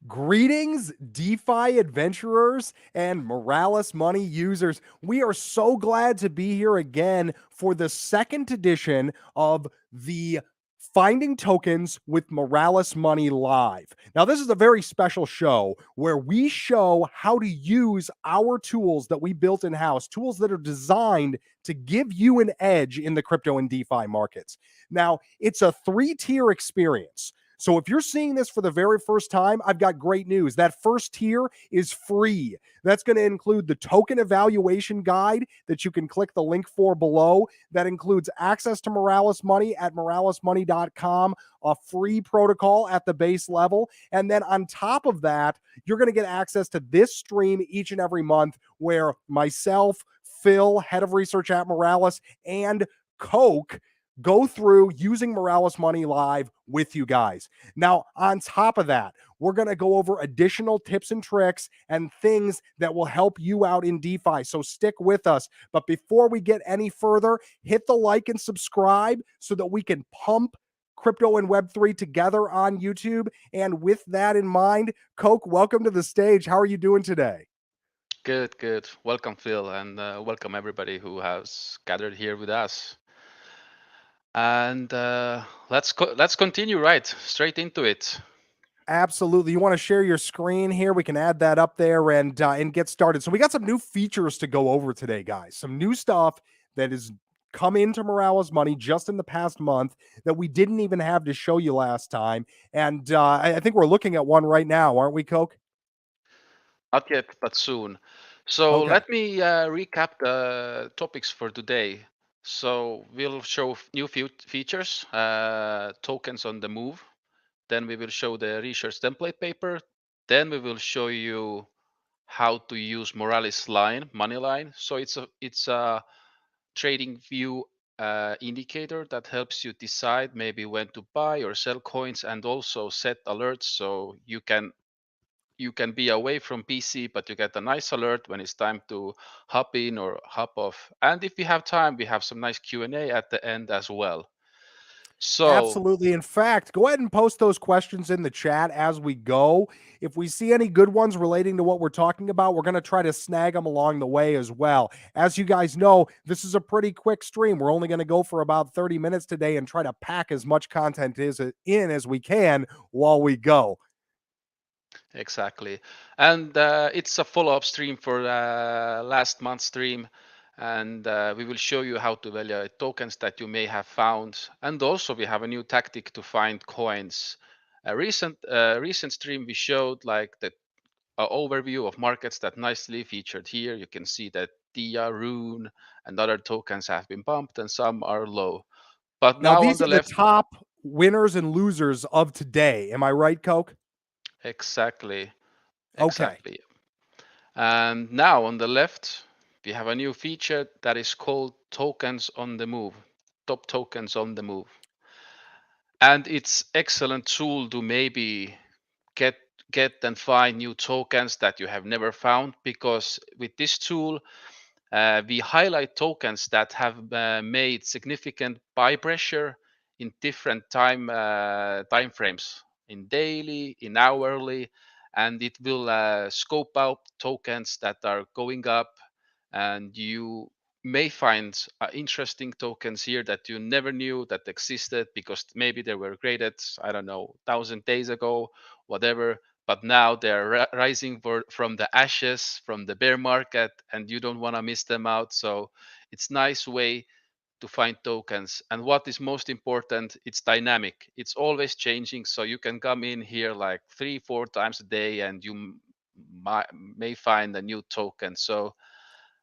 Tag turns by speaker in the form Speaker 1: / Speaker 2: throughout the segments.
Speaker 1: Greetings, DeFi adventurers and Moralis Money users. We are so glad to be here again for the second edition of the Finding Tokens with Moralis Money Live. Now, this is a very special show where we show how to use our tools that we built in house, tools that are designed to give you an edge in the crypto and DeFi markets. Now, it's a three-tier experience. So if you're seeing this for the very first time, I've got great news. That first tier is free. That's going to include the token evaluation guide that you can click the link for below. That includes access to Moralis Money at moralismoney.com, a free protocol at the base level. And then on top of that, you're going to get access to this stream each and every month where myself, Phil, head of research at Moralis, and Coke go through using Moralis Money Live with you guys. Now, on top of that, we're going to go over additional tips and tricks and things that will help you out in DeFi. So stick with us. But before we get any further, hit the like and subscribe so that we can pump crypto and Web3 together on YouTube. And with that in mind, Coke, welcome to the stage. How are you doing today?
Speaker 2: Good, good. Welcome, Phil, and welcome everybody who has gathered here with us. And let's continue right straight into it.
Speaker 1: Absolutely. You want to share your screen here? We can add that up there and get started. So we got some new features to go over today, guys. Some new stuff that is come into Moralis Money just in the past month that we didn't even have to show you last time. And I think we're looking at one right now, aren't we, Coke?
Speaker 2: Not yet, but soon. So
Speaker 1: Okay.
Speaker 2: let me recap the topics for today. So we'll show new features, tokens on the move. Then we will show the research template paper. Then we will show you how to use Moralis line, money line. So it's a trading view indicator that helps you decide maybe when to buy or sell coins, and also set alerts so you can be away from PC, but you get a nice alert when it's time to hop in or hop off. And if we have time, we have some nice Q&A at the end as well. So
Speaker 1: Absolutely. In fact, go ahead and post those questions in the chat as we go. If we see any good ones relating to what we're talking about, we're going to try to snag them along the way as well. As you guys know, this is a pretty quick stream. We're only going to go for about 30 minutes today and try to pack as much content in as we can while we go.
Speaker 2: exactly. And it's a follow-up stream for last month's stream. And we will show you how to evaluate tokens that you may have found. And also we have a new tactic to find coins. A recent stream we showed like the overview of markets that nicely featured here. You can see that Dia, Rune, and other tokens have been bumped and some are low. But
Speaker 1: Now,
Speaker 2: now on
Speaker 1: these
Speaker 2: the
Speaker 1: are the
Speaker 2: left,
Speaker 1: top winners and losers of today. Am I right, Coke?
Speaker 2: exactly,
Speaker 1: Okay.
Speaker 2: exactly. And now on the left, we have a new feature that is called tokens on the move, top tokens on the move. And it's excellent tool to maybe get get and find new tokens that you have never found, because with this tool we highlight tokens that have made significant buy pressure in different time frames, in daily, in hourly, and it will scope out tokens that are going up, and you may find interesting tokens here that you never knew that existed, because maybe they were created, I don't know, 1,000 days ago, whatever, but now they're rising from the ashes, from the bear market, and you don't want to miss them out. So it's nice way to find tokens. And what is most important, it's dynamic, it's always changing, so you can come in here like 3-4 times a day and you may find a new token. So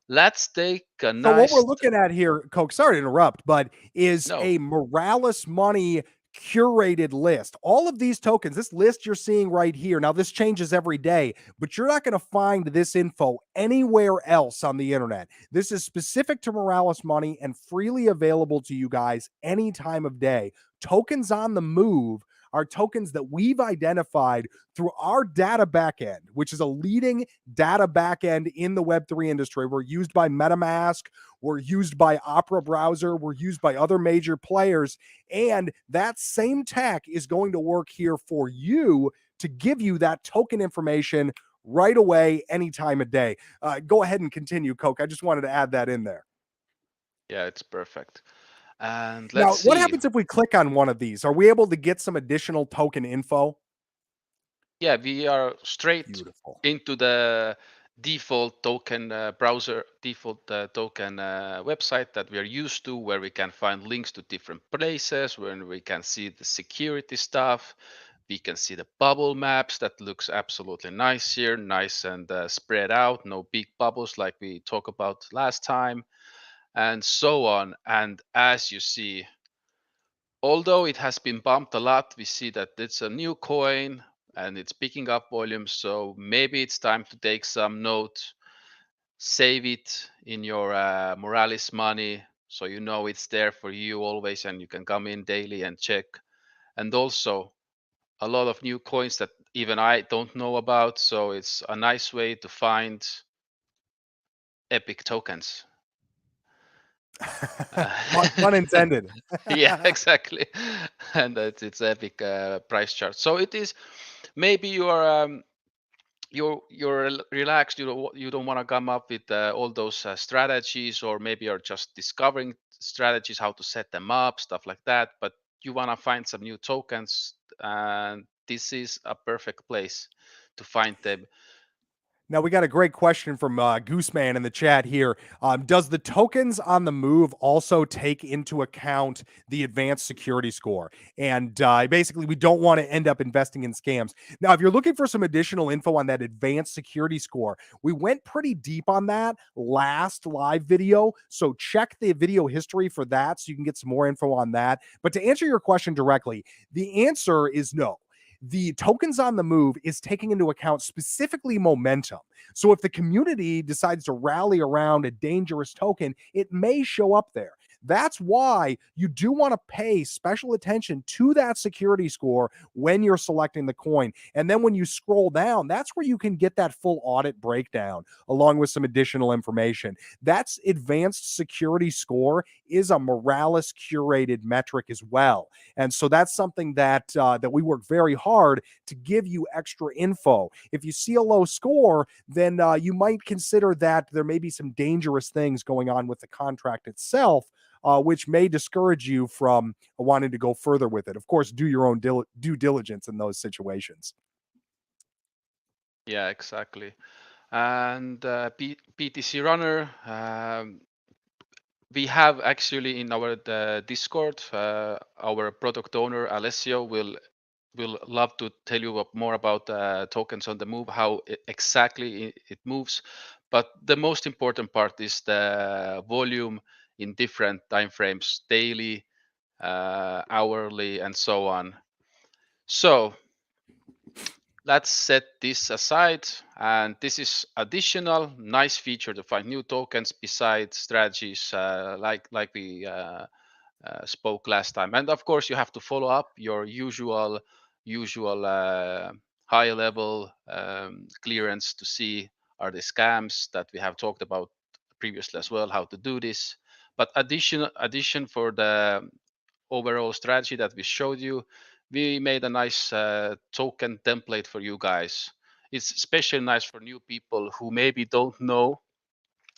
Speaker 2: let's take a
Speaker 1: So what we're
Speaker 2: nice
Speaker 1: looking at here, Coke, sorry to interrupt, but is
Speaker 2: no.
Speaker 1: a Moralis Money curated list. All of these tokens, this list you're seeing right here. Now, this changes every day, but you're not going to find this info anywhere else on the internet. This is specific to Moralis Money and freely available to you guys any time of day. Tokens on the move are tokens that we've identified through our data backend, which is a leading data backend in the Web3 industry. We're used by MetaMask, we're used by Opera browser, we're used by other major players, and that same tech is going to work here for you to give you that token information right away, any time of day. Go ahead and continue, Coke. I just wanted to add that in there.
Speaker 2: Yeah, it's perfect. And let's
Speaker 1: Now, what
Speaker 2: see.
Speaker 1: happens if we click on one of these? Are we able to get some additional token info?
Speaker 2: Yeah, we are straight
Speaker 1: Beautiful.
Speaker 2: into the default token browser, default token website that we are used to, where we can find links to different places, where we can see the security stuff. We can see the bubble maps that looks absolutely nice here, nice and spread out, no big bubbles like we talked about last time, and so on. And as you see, although it has been bumped a lot, we see that it's a new coin and it's picking up volume. So maybe it's time to take some note, save it in your Moralis money, so you know it's there for you always, and you can come in daily and check. And also a lot of new coins that even I don't know about. So it's a nice way to find epic tokens.
Speaker 1: Pun intended.
Speaker 2: Yeah, exactly. And it's epic price chart. So it is, maybe you are relaxed, you don't want to come up with all those strategies, or maybe you're just discovering strategies, how to set them up, stuff like that, but you want to find some new tokens, and this is a perfect place to find them.
Speaker 1: Now, we got a great question from Gooseman in the chat here. Does the tokens on the move also take into account the advanced security score? And basically, we don't want to end up investing in scams. Now, if you're looking for some additional info on that advanced security score, we went pretty deep on that last live video. So check the video history for that so you can get some more info on that. But to answer your question directly, the answer is no. The tokens on the move is taking into account specifically momentum. So if the community decides to rally around a dangerous token, it may show up there. That's why you do want to pay special attention to that security score when you're selecting the coin. And then when you scroll down, that's where you can get that full audit breakdown along with some additional information. That's advanced security score is a Moralis curated metric as well. And so that's something that that we work very hard to give you extra info. If you see a low score, then you might consider that there may be some dangerous things going on with the contract itself, which may discourage you from wanting to go further with it. Of course, do your own due diligence in those situations.
Speaker 2: Yeah, exactly. And PTC runner, we have actually in our Discord, our product owner Alessio will love to tell you more about tokens on the move, how exactly it moves. But the most important part is the volume in different time frames, daily, hourly, and so on. So let's set this aside, and this is additional nice feature to find new tokens besides strategies like we spoke last time. And of course, you have to follow up your usual high level clearance to see are the scams that we have talked about previously as well, how to do this. But addition for the overall strategy that we showed you, we made a nice token template for you guys. It's especially nice for new people who maybe don't know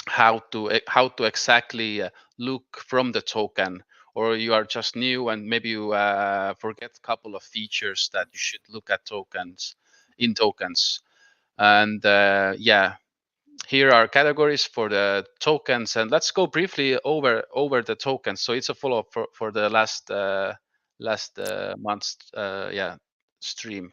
Speaker 2: how to exactly look from the token, or you are just new and maybe you forget a couple of features that you should look at tokens in tokens. And yeah, here are categories for the tokens, and let's go briefly over the tokens. So it's a follow-up for the last month's stream.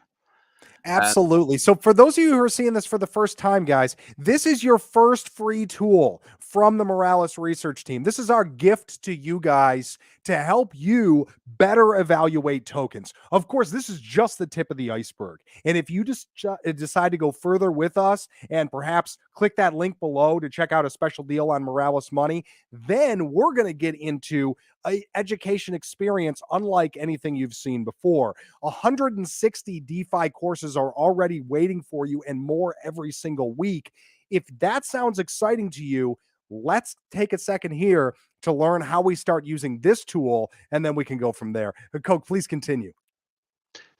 Speaker 2: And
Speaker 1: Absolutely. So, for those of you who are seeing this for the first time, guys, this is your first free tool from the Moralis research team. This is our gift to you guys to help you better evaluate tokens. Of course, this is just the tip of the iceberg. And if you just decide to go further with us and perhaps click that link below to check out a special deal on Moralis Money, then we're going to get into a education experience unlike anything you've seen before. 160 DeFi courses are already waiting for you and more every single week. If that sounds exciting to you, let's take a second here to learn how we start using this tool, and then we can go from there. Coke, please continue.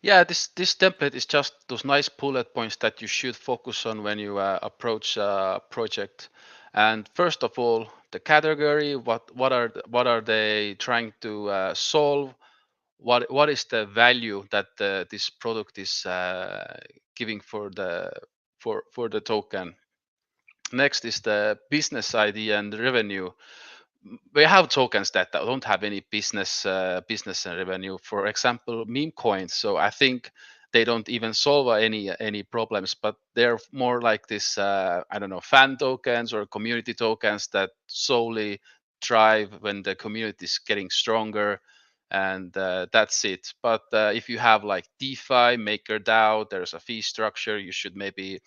Speaker 2: Yeah, this template is just those nice bullet points that you should focus on when you approach a project. And first of all, the category, what are they trying to solve? What is the value that this product is giving for the token? Next is the business idea and revenue. We have tokens that don't have any business and revenue. For example, meme coins. So I think they don't even solve any problems, but they're more like this. I don't know, fan tokens or community tokens that solely drive when the community is getting stronger, and that's it. But if you have like DeFi, MakerDAO, there's a fee structure. You should maybe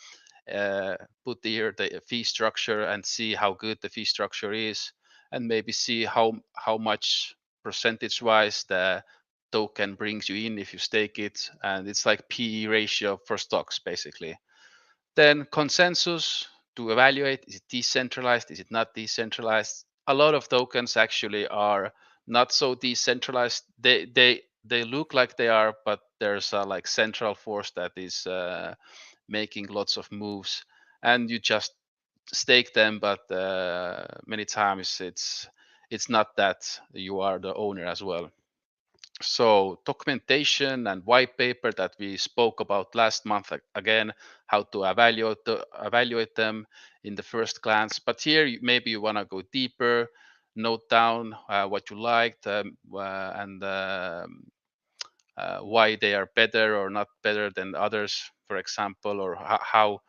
Speaker 2: put the fee structure and see how good the fee structure is, and maybe see how much percentage wise the token brings you in if you stake it. And it's like PE ratio for stocks basically. Then consensus to evaluate, is it decentralized, is it not decentralized? A lot of tokens actually are not so decentralized. They look like they are, but there's a like central force that is making lots of moves, and you just stake them. But many times it's not that you are the owner as well. So documentation and white paper that we spoke about last month, again, how to evaluate them in the first glance. But here maybe you want to go deeper, note down what you liked, and why they are better or not better than others, for example, or how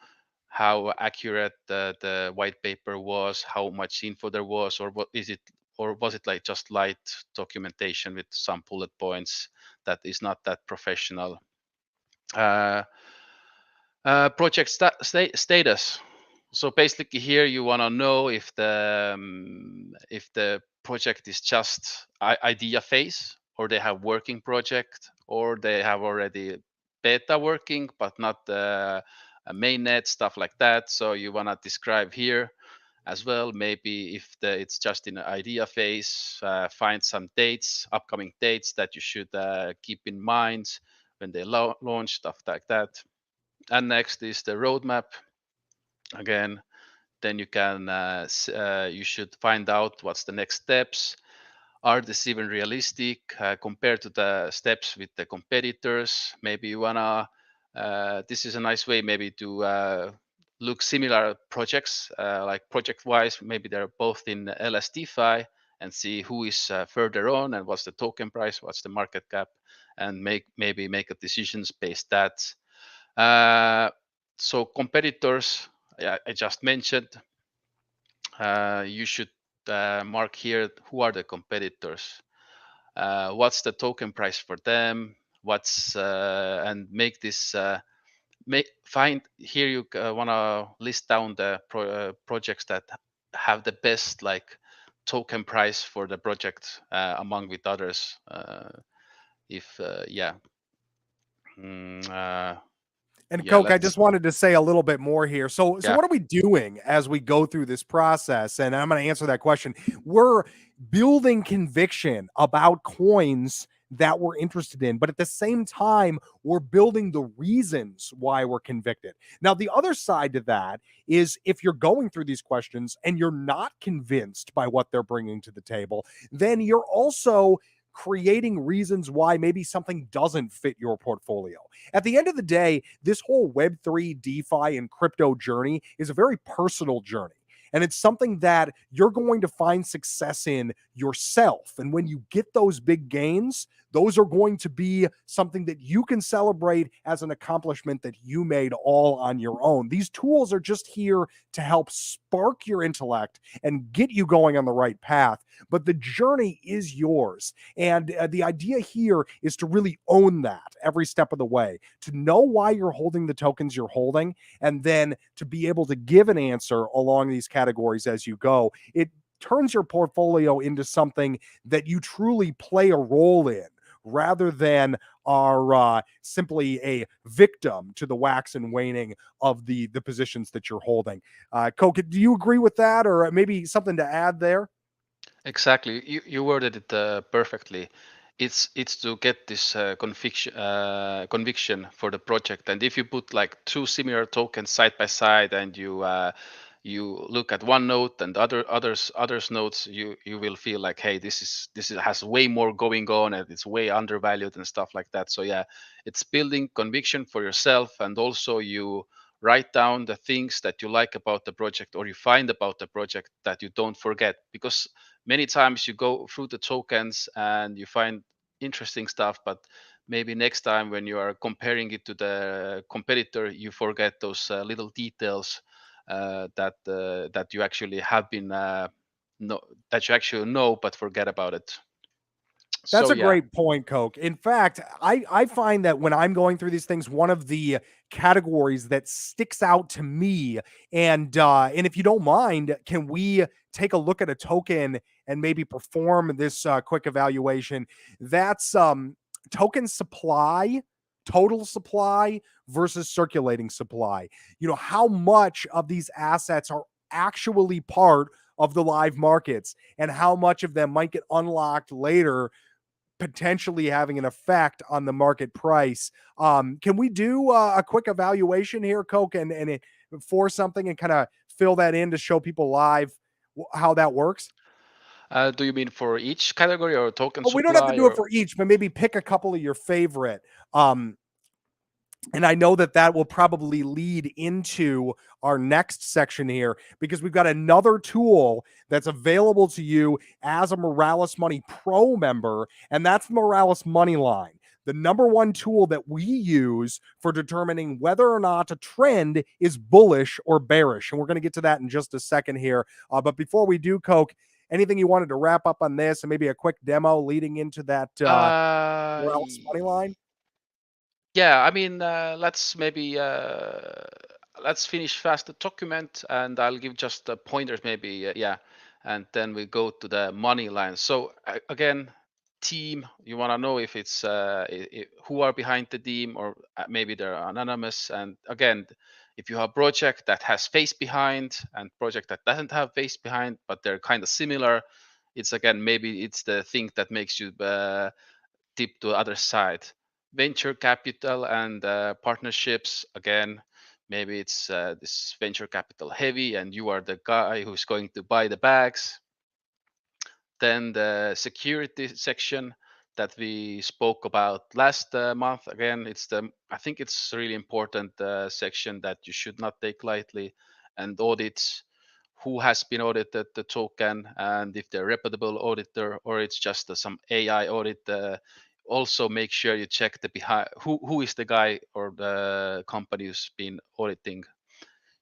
Speaker 2: accurate the white paper was, how much info there was, or what is it, or was it like just light documentation with some bullet points that is not that professional. uh, Project status. So basically here you want to know if the project is just idea phase, or they have working project, or they have already beta working but not a mainnet, stuff like that. So you want to describe here as well. Maybe if it's just in an idea phase, find some dates, upcoming dates that you should keep in mind when they launch, stuff like that. And next is the roadmap. Again, then you can you should find out what's the next steps. Are this even realistic compared to the steps with the competitors? Maybe you wanna this is a nice way maybe to look similar projects, like project wise, maybe they're both in LSDFi, and see who is further on and what's the token price, what's the market cap, and maybe make a decisions based that. uh, so competitors, I just mentioned, you should mark here who are the competitors, what's the token price for them, what's and make this find here. You want to list down the projects that have the best like token price for the project among with others. If yeah. Mm,
Speaker 1: And
Speaker 2: yeah,
Speaker 1: Coke, I
Speaker 2: let's
Speaker 1: just wanted to say a little bit more here. So
Speaker 2: yeah.
Speaker 1: what are we doing as we go through this process? And I'm going to answer that question. We're building conviction about coins that we're interested in, but at the same time, we're building the reasons why we're convicted. Now, the other side to that is if you're going through these questions and you're not convinced by what they're bringing to the table, then you're also creating reasons why maybe something doesn't fit your portfolio. At the end of the day, this whole Web3, DeFi, and crypto journey is a very personal journey. And it's something that you're going to find success in yourself. And when you get those big gains, those are going to be something that you can celebrate as an accomplishment that you made all on your own. These tools are just here to help spark your intellect and get you going on the right path. But the journey is yours. And the idea here is to really own that every step of the way, to know why you're holding the tokens you're holding, and then to be able to give an answer along these categories as you go. It turns your portfolio into something that you truly play a role in rather than are simply a victim to the wax and waning of the positions that you're holding. Coke, do you agree with that, or maybe something to add there?
Speaker 2: Exactly. You worded it perfectly. It's to get this conviction for the project. And if you put like two similar tokens side by side, and you look at one note and others notes, you will feel like, hey, this is has way more going on, and it's way undervalued and stuff like that. So yeah, it's building conviction for yourself, and also you write down the things that you like about the project, or you find about the project that you don't forget, because many times you go through the tokens and you find interesting stuff, but maybe next time when you are comparing it to the competitor, you forget those little details that you actually have been know, that you actually know but forget about it.
Speaker 1: That's
Speaker 2: So
Speaker 1: a
Speaker 2: yeah.
Speaker 1: great point, Coke. In fact, I find that when I'm going through these things, one of the categories that sticks out to me, and if you don't mind, can we take a look at a token and maybe perform this quick evaluation? That's token supply, total supply versus circulating supply. You know, how much of these assets are actually part of the live markets, and how much of them might get unlocked later, potentially having an effect on the market price. Can we do a quick evaluation here, Coke, and for something, and kind of fill that in to show people live how that works?
Speaker 2: Do you mean for each category or token
Speaker 1: Oh, we don't have to
Speaker 2: supply
Speaker 1: do it
Speaker 2: or?
Speaker 1: for each, but maybe pick a couple of your favorite. Um, and I know that that will probably lead into our next section here, because we've got another tool that's available to you as a Moralis Money Pro member, and that's the Moralis Money Line, the number one tool that we use for determining whether or not a trend is bullish or bearish. And we're going to get to that in just a second here. But before we do, Coke, anything you wanted to wrap up on this, and maybe a quick demo leading into that Moralis Money Line?
Speaker 2: Yeah, I mean, let's finish fast the document, and I'll give just the pointers, maybe. Yeah, and then we go to the money line. So again, team. You want to know if it's who are behind the team, or maybe they're anonymous. And again, if you have project that has face behind and project that doesn't have face behind, but they're kind of similar, it's again maybe it's the thing that makes you tip to the other side. Venture capital and partnerships, again, maybe it's this venture capital heavy and you are the guy who's going to buy the bags. Then the security section that we spoke about last month, again, I think it's a really important section that you should not take lightly. And audits, who has been audited the token, and if they're reputable auditor or it's just some AI audit. Also make sure you check the behind, who is the guy or the company who's been auditing.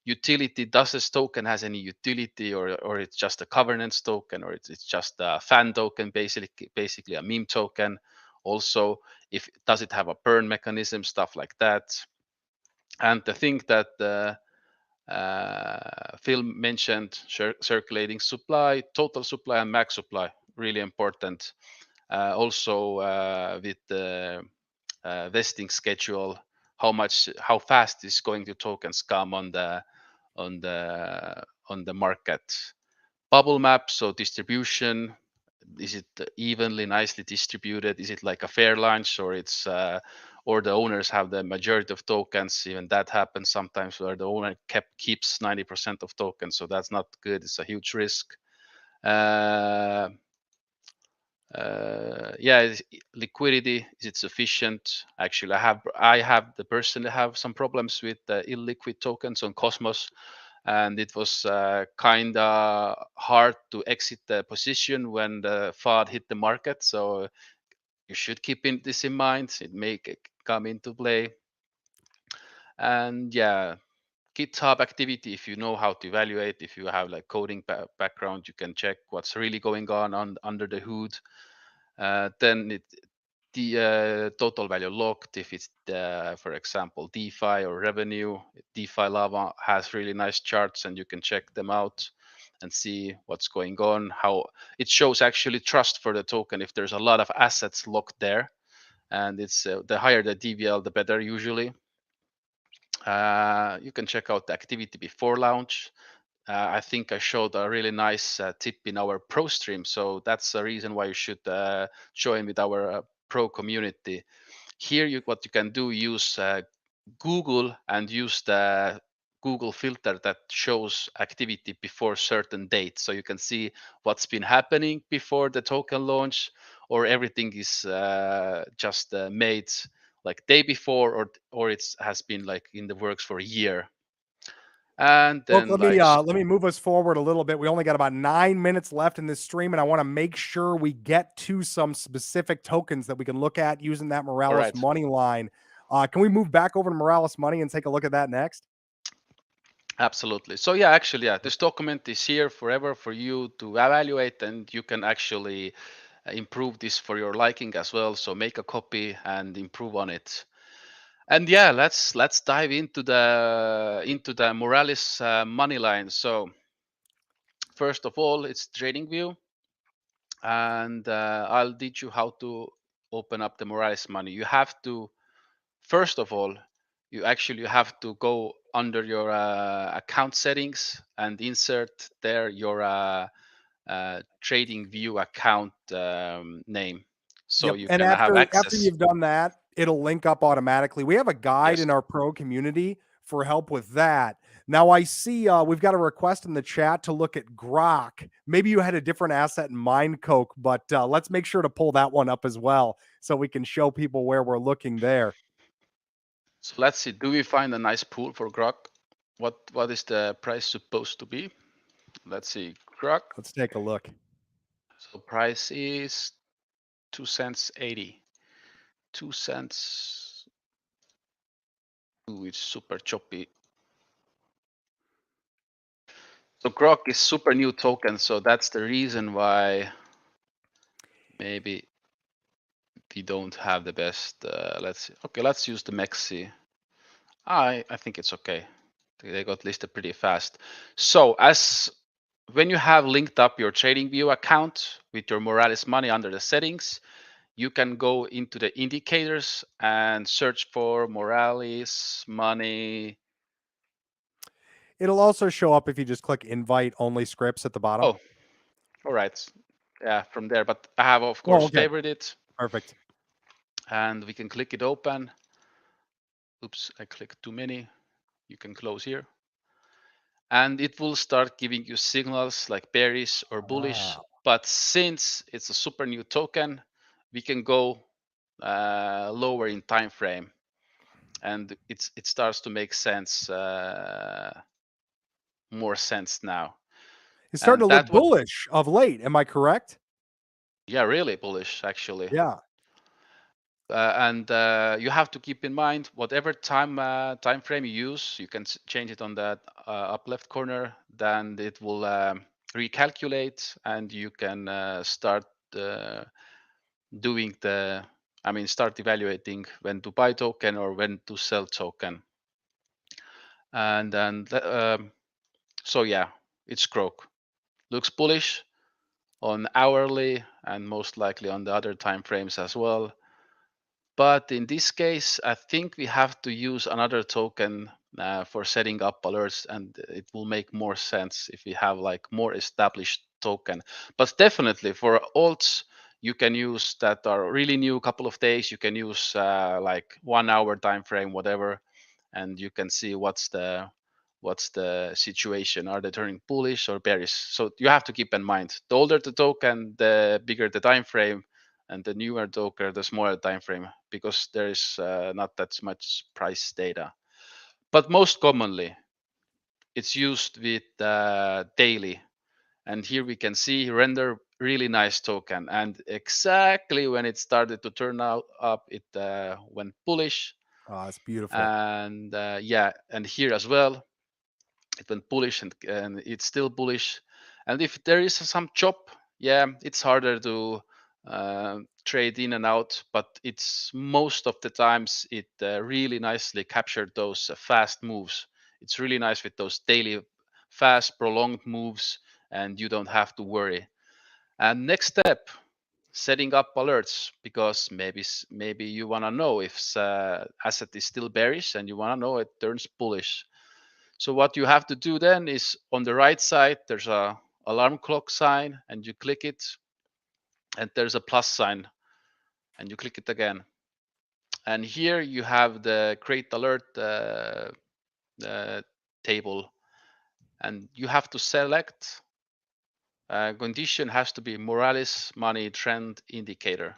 Speaker 2: Utility, does this token has any utility, or it's just a governance token, or it's just a fan token, basically a meme token. Also, if does it have a burn mechanism, stuff like that. And the thing that Phil mentioned, circulating supply, total supply, and max supply, really important. Also with the vesting schedule, how fast is going to tokens come on the on the market. Bubble map, so distribution, is it evenly nicely distributed? Is it like a fair lunch, or it's or the owners have the majority of tokens? Even that happens sometimes where the owner keeps 90% of tokens, so that's not good. It's a huge risk. uh, yeah, liquidity, is it sufficient? Actually, I have the personally have some problems with the illiquid tokens on Cosmos, and it was kind of hard to exit the position when the FOD hit the market. So you should keep this in mind. It may come into play. And yeah, GitHub activity, if you know how to evaluate, if you have like coding background, you can check what's really going on under the hood. Then the total value locked, if it's for example DeFi or revenue. DeFi Lava has really nice charts and you can check them out. and see what's going on. How it shows actually trust for the token if there's a lot of assets locked there, and it's the higher the DVL, the better usually. You can check out the activity before launch. I think I showed a really nice tip in our pro stream, so that's the reason why you should join with our pro community. Here, what you can do, use Google and use the Google filter that shows activity before certain dates. So you can see what's been happening before the token launch, or everything is just made like day before, or it has been like in the works for a year. And
Speaker 1: Look,
Speaker 2: then like
Speaker 1: let me move us forward a little bit. We only got about 9 minutes left in this stream, and I want to make sure we get to some specific tokens that we can look at using that
Speaker 2: all
Speaker 1: Moralis
Speaker 2: right.
Speaker 1: Money line. Can we move back over to Moralis Money and take a look at that next?
Speaker 2: Absolutely. So yeah, actually, yeah, this document is here forever for you to evaluate, and you can actually improve this for your liking as well. So make a copy and improve on it. And yeah, let's dive into the Moralis money line. So first of all, it's trading view, and I'll teach you how to open up the Moralis money. You have to first of all, you have to go under your account settings and insert there your trading view account name. So
Speaker 1: Yep.
Speaker 2: you
Speaker 1: And
Speaker 2: can have
Speaker 1: after
Speaker 2: access.
Speaker 1: you've done that, it'll link up automatically. We have a guide
Speaker 2: Yes.
Speaker 1: in our pro community for help with that. Now I see we've got a request in the chat to look at Grok. Maybe you had a different asset in mind, Coke, but let's make sure to pull that one up as well so we can show people where we're looking there.
Speaker 2: So let's see. Do we find a nice pool for Grok? What is the price supposed to be? Let's see. Grok.
Speaker 1: Let's take a look.
Speaker 2: So price is 2 cents 80. 2 cents. Ooh, it's super choppy. So Grok is super new token, so that's the reason why maybe we don't have the best. Let's see. Okay, let's use the Mexi. I think it's okay. They got listed pretty fast. So as when you have linked up your TradingView account with your Moralis Money under the settings, you can go into the indicators and search for Moralis Money.
Speaker 1: It'll also show up if you just click invite only scripts at the bottom.
Speaker 2: Oh, all right. Yeah, from there. But I have, of
Speaker 1: Oh,
Speaker 2: course,
Speaker 1: okay.
Speaker 2: favored it.
Speaker 1: Perfect.
Speaker 2: And we can click it open. Oops, I clicked too many. You can close here. And it will start giving you signals like bearish or bullish.
Speaker 1: Ah.
Speaker 2: But since it's a super new token, we can go lower in time frame, and it starts to make sense, more sense now.
Speaker 1: It's starting
Speaker 2: And
Speaker 1: to look
Speaker 2: that what,
Speaker 1: bullish of late. Am I correct?
Speaker 2: yeah, really bullish actually.
Speaker 1: Yeah.
Speaker 2: And you have to keep in mind whatever time frame you use, you can change it on that up left corner. Then it will recalculate, and you can start doing the, I mean, start evaluating when to buy token or when to sell token. And then so yeah, it's Grok. Looks bullish on hourly and most likely on the other time frames as well. But in this case, I think we have to use another token for setting up alerts, and it will make more sense if we have like more established token. But definitely for alts, you can use that are really new, couple of days. You can use like 1 hour time frame, whatever, and you can see what's the situation. Are they turning bullish or bearish? So you have to keep in mind, the older the token, the bigger the time frame, and the newer token, the smaller time frame, because there is not that much price data. But most commonly, it's used with daily. And here we can see render really nice token. And exactly when it started to turn out up, it went bullish.
Speaker 1: Oh, it's beautiful.
Speaker 2: And yeah, and here as well, it went bullish, and it's still bullish. And if there is some chop, yeah, it's harder to trade in and out, but it's most of the times it really nicely captured those fast moves. It's really nice with those daily fast prolonged moves, and you don't have to worry. And next step, setting up alerts, because maybe you want to know if asset is still bearish and you want to know it turns bullish. So what you have to do then is, on the right side there's a alarm clock sign, and you click it, and there's a plus sign, and you click it again. And here you have the create alert table, and you have to select condition has to be Moralis Money Trend Indicator.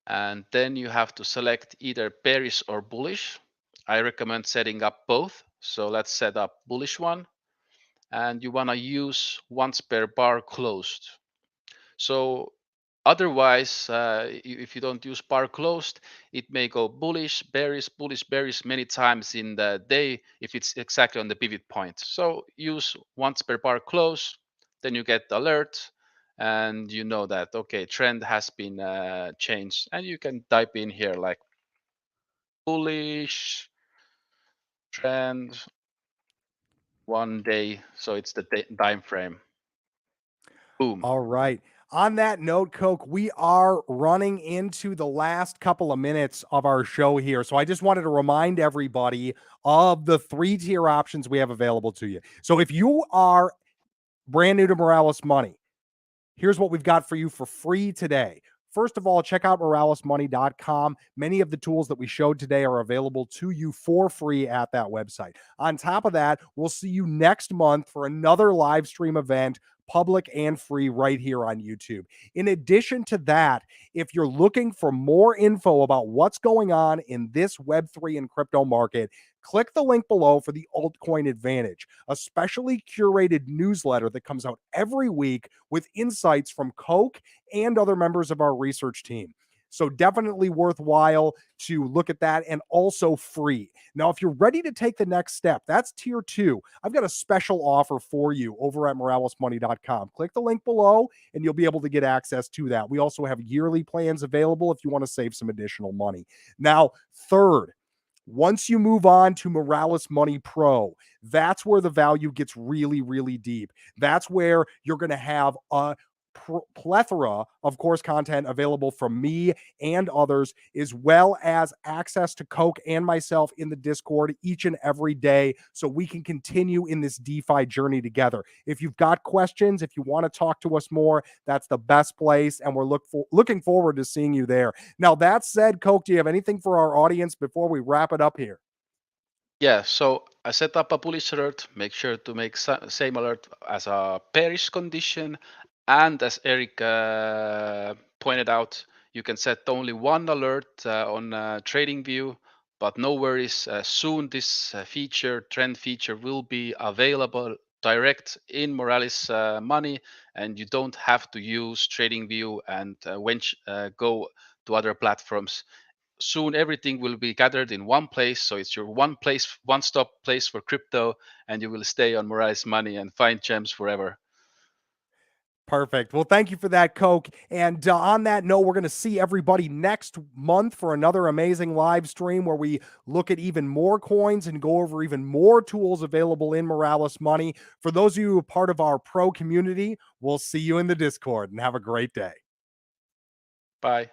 Speaker 2: And then you have to select either bearish or bullish. I recommend setting up both. So let's set up bullish one. And you want to use once per bar closed. So otherwise, if you don't use bar closed, it may go bullish, bearish many times in the day if it's exactly on the pivot point. So use once per bar close, then you get the alert, and you know that, okay, trend has been changed. And you can type in here like bullish trend 1 day. So it's the time frame. Boom.
Speaker 1: All right. On that note, Coke, we are running into the last couple of minutes of our show here. So I just wanted to remind everybody of the 3-tier options we have available to you. So if you are brand new to Moralis Money, here's what we've got for you for free today. First of all, check out moralismoney.com. Many of the tools that we showed today are available to you for free at that website. On top of that, we'll see you next month for another live stream event, public and free, right here on YouTube. In addition to that, if you're looking for more info about what's going on in this Web3 and crypto market, click the link below for the Altcoin Advantage, a specially curated newsletter that comes out every week with insights from Coke and other members of our research team. So definitely worthwhile to look at that, and also free. Now, if you're ready to take the next step, that's tier 2. I've got a special offer for you over at moralismoney.com. Click the link below and you'll be able to get access to that. We also have yearly plans available if you want to save some additional money. Now, third, once you move on to Moralis Money Pro, that's where the value gets really, really deep. That's where you're going to have a plethora of course content available from me and others, as well as access to Coke and myself in the Discord each and every day, so we can continue in this DeFi journey together. If you've got questions, if you want to talk to us more, that's the best place, and we're looking forward to seeing you there. Now, that said, Coke, do you have anything for our audience before we wrap it up here?
Speaker 2: Yeah, so I set up a bullish alert. Make sure to make same alert as a bearish condition. And as Eric pointed out, you can set only one alert on TradingView, but no worries. Soon this trend feature, will be available direct in Moralis Money, and you don't have to use TradingView and go to other platforms. Soon everything will be gathered in one place, so it's your one-stop place for crypto, and you will stay on Moralis Money and find gems forever.
Speaker 1: Perfect. Well, thank you for that, Coke. And on that note, we're going to see everybody next month for another amazing live stream where we look at even more coins and go over even more tools available in Moralis Money. For those of you who are part of our pro community, we'll see you in the Discord, and have a great day.
Speaker 2: Bye.